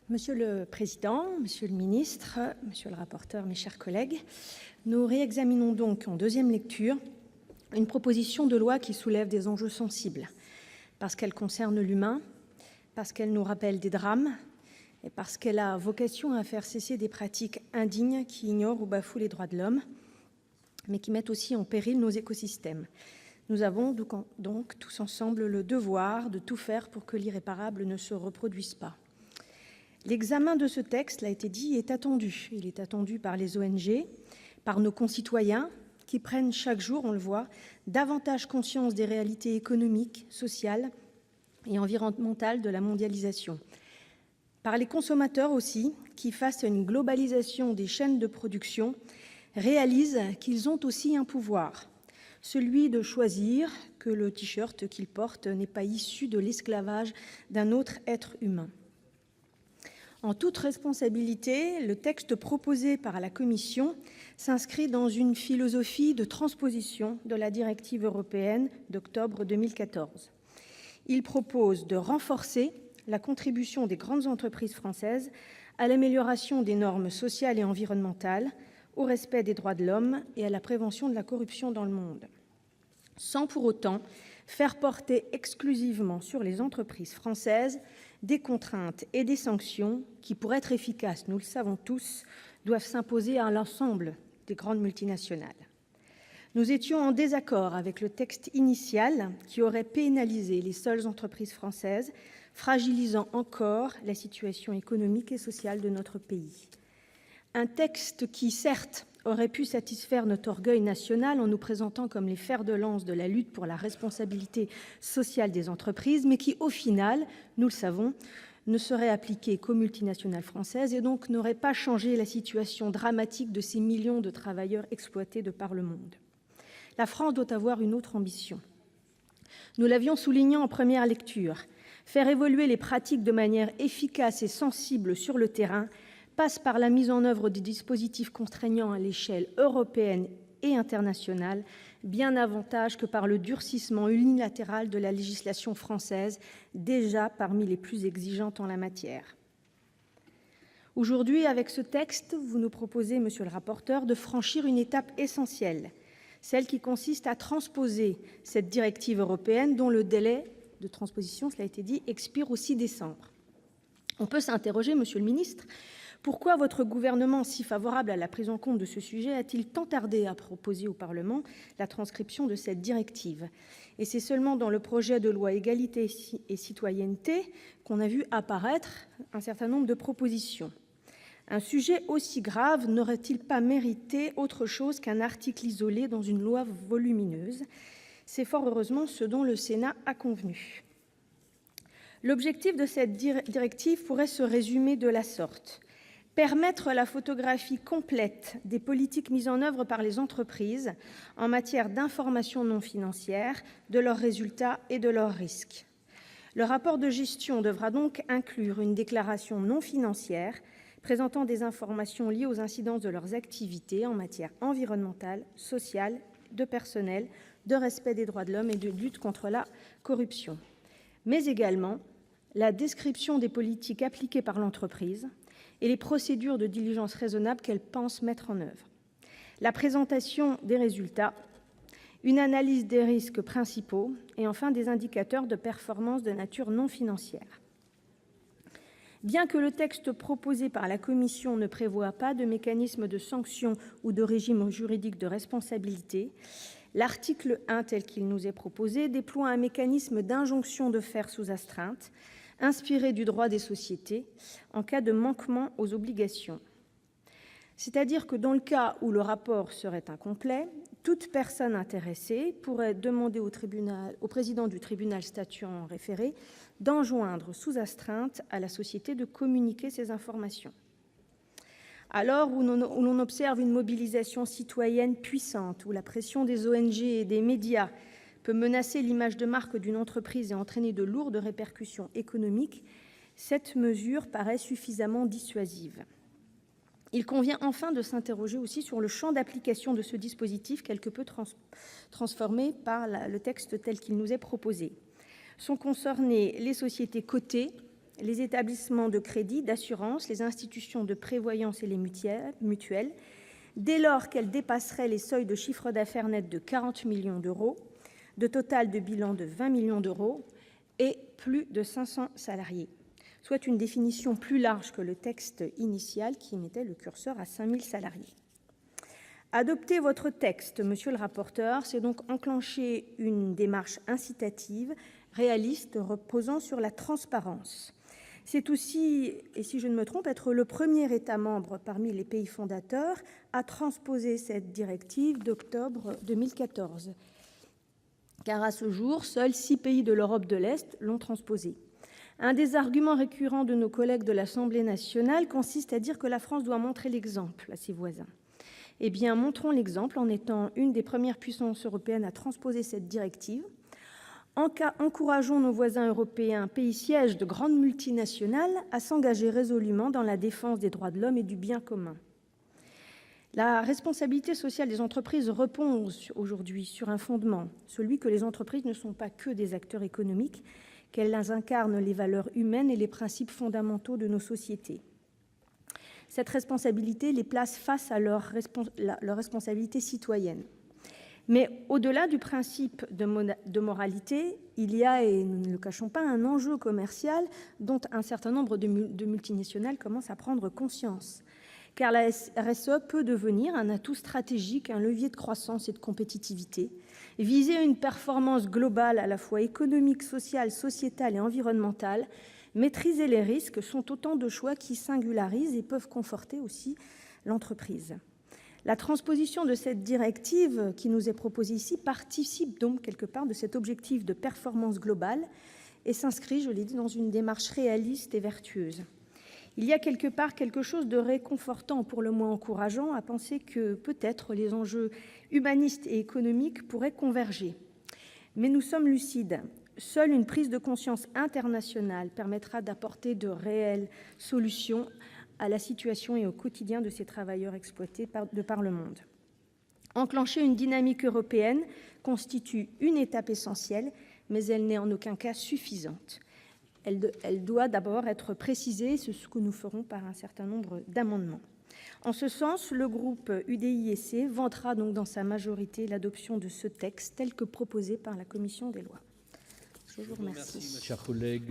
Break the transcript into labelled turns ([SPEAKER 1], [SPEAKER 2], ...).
[SPEAKER 1] Monsieur le Président, Monsieur le Ministre, Monsieur le rapporteur, mes chers collègues, nous réexaminons donc en deuxième lecture une proposition de loi qui soulève des enjeux sensibles, parce qu'elle concerne l'humain, parce qu'elle nous rappelle des drames et parce qu'elle a vocation à faire cesser des pratiques indignes qui ignorent ou bafouent les droits de l'homme, mais qui mettent aussi en péril nos écosystèmes. Nous avons donc tous ensemble le devoir de tout faire pour que l'irréparable ne se reproduise pas. L'examen de ce texte, l'a été dit, est attendu. Il est attendu par les ONG, par nos concitoyens qui prennent chaque jour, on le voit, davantage conscience des réalités économiques, sociales et environnementales de la mondialisation. Par les consommateurs aussi, qui, face à une globalisation des chaînes de production, réalisent qu'ils ont aussi un pouvoir, celui de choisir que le t-shirt qu'ils portent n'est pas issu de l'esclavage d'un autre être humain. En toute responsabilité, le texte proposé par la Commission s'inscrit dans une philosophie de transposition de la directive européenne d'octobre 2014. Il propose de renforcer la contribution des grandes entreprises françaises à l'amélioration des normes sociales et environnementales, au respect des droits de l'homme et à la prévention de la corruption dans le monde, sans pour autant faire porter exclusivement sur les entreprises françaises des contraintes et des sanctions qui, pour être efficaces, nous le savons tous, doivent s'imposer à l'ensemble des grandes multinationales. Nous étions en désaccord avec le texte initial qui aurait pénalisé les seules entreprises françaises, fragilisant encore la situation économique et sociale de notre pays. Un texte qui, certes, aurait pu satisfaire notre orgueil national en nous présentant comme les fers de lance de la lutte pour la responsabilité sociale des entreprises, mais qui, au final, nous le savons, ne serait appliqué qu'aux multinationales françaises et donc n'aurait pas changé la situation dramatique de ces millions de travailleurs exploités de par le monde. La France doit avoir une autre ambition. Nous l'avions souligné en première lecture. Faire évoluer les pratiques de manière efficace et sensible sur le terrain passe par la mise en œuvre des dispositifs contraignants à l'échelle européenne et internationale, bien davantage que par le durcissement unilatéral de la législation française, déjà parmi les plus exigeantes en la matière. Aujourd'hui, avec ce texte, vous nous proposez, monsieur le rapporteur, de franchir une étape essentielle, celle qui consiste à transposer cette directive européenne dont le délai de transposition, cela a été dit, expire au 6 décembre. On peut s'interroger, monsieur le ministre, pourquoi votre gouvernement, si favorable à la prise en compte de ce sujet, a-t-il tant tardé à proposer au Parlement la transcription de cette directive ? Et c'est seulement dans le projet de loi Égalité et citoyenneté qu'on a vu apparaître un certain nombre de propositions. Un sujet aussi grave n'aurait-il pas mérité autre chose qu'un article isolé dans une loi volumineuse ? C'est fort heureusement ce dont le Sénat a convenu. L'objectif de cette directive pourrait se résumer de la sorte: permettre la photographie complète des politiques mises en œuvre par les entreprises en matière d'information non financière, de leurs résultats et de leurs risques. Le rapport de gestion devra donc inclure une déclaration non financière présentant des informations liées aux incidences de leurs activités en matière environnementale, sociale, de personnel, de respect des droits de l'homme et de lutte contre la corruption, mais également la description des politiques appliquées par l'entreprise et les procédures de diligence raisonnable qu'elle pense mettre en œuvre, la présentation des résultats, une analyse des risques principaux et enfin des indicateurs de performance de nature non financière. Bien que le texte proposé par la Commission ne prévoie pas de mécanisme de sanction ou de régime juridique de responsabilité, l'article 1 tel qu'il nous est proposé déploie un mécanisme d'injonction de faire sous astreinte, inspiré du droit des sociétés en cas de manquement aux obligations. C'est-à-dire que dans le cas où le rapport serait incomplet, toute personne intéressée pourrait demander au président du tribunal statuant en référé d'enjoindre sous astreinte à la société de communiquer ces informations. Alors où l'on observe une mobilisation citoyenne puissante, où la pression des ONG et des médias peut menacer l'image de marque d'une entreprise et entraîner de lourdes répercussions économiques, cette mesure paraît suffisamment dissuasive. Il convient enfin de s'interroger aussi sur le champ d'application de ce dispositif quelque peu transformé par le texte tel qu'il nous est proposé. Sont concernées les sociétés cotées les établissements de crédit, d'assurance, les institutions de prévoyance et les mutuelles, dès lors qu'elles dépasseraient les seuils de chiffre d'affaires net de 40 millions d'euros, de total de bilan de 20 millions d'euros et plus de 500 salariés, soit une définition plus large que le texte initial qui mettait le curseur à 5 000 salariés. Adopter votre texte, monsieur le rapporteur, c'est donc enclencher une démarche incitative, réaliste, reposant sur la transparence. C'est aussi, et si je ne me trompe, être le premier État membre parmi les pays fondateurs à transposer cette directive d'octobre 2014. Car à ce jour, seuls 6 pays de l'Europe de l'Est l'ont transposée. Un des arguments récurrents de nos collègues de l'Assemblée nationale consiste à dire que la France doit montrer l'exemple à ses voisins. Eh bien, montrons l'exemple en étant une des premières puissances européennes à transposer cette directive. Encourageons nos voisins européens, pays sièges de grandes multinationales, à s'engager résolument dans la défense des droits de l'homme et du bien commun. La responsabilité sociale des entreprises repose aujourd'hui sur un fondement, celui que les entreprises ne sont pas que des acteurs économiques, qu'elles incarnent les valeurs humaines et les principes fondamentaux de nos sociétés. Cette responsabilité les place face à leur responsabilité citoyenne. Mais au-delà du principe de moralité, il y a, et nous ne le cachons pas, un enjeu commercial dont un certain nombre de multinationales commencent à prendre conscience. Car la RSE peut devenir un atout stratégique, un levier de croissance et de compétitivité. Viser une performance globale à la fois économique, sociale, sociétale et environnementale, maîtriser les risques sont autant de choix qui singularisent et peuvent conforter aussi l'entreprise. La transposition de cette directive qui nous est proposée ici participe donc quelque part de cet objectif de performance globale et s'inscrit, je l'ai dit, dans une démarche réaliste et vertueuse. Il y a quelque part quelque chose de réconfortant, pour le moins encourageant, à penser que peut-être les enjeux humanistes et économiques pourraient converger. Mais nous sommes lucides. Seule une prise de conscience internationale permettra d'apporter de réelles solutions à la situation et au quotidien de ces travailleurs exploités de par le monde. Enclencher une dynamique européenne constitue une étape essentielle, mais elle n'est en aucun cas suffisante. Elle doit d'abord être précisée, c'est ce que nous ferons par un certain nombre d'amendements. En ce sens, le groupe UDI-UC votera donc dans sa majorité l'adoption de ce texte tel que proposé par la commission des lois. Je vous remercie.
[SPEAKER 2] Merci, chers collègues.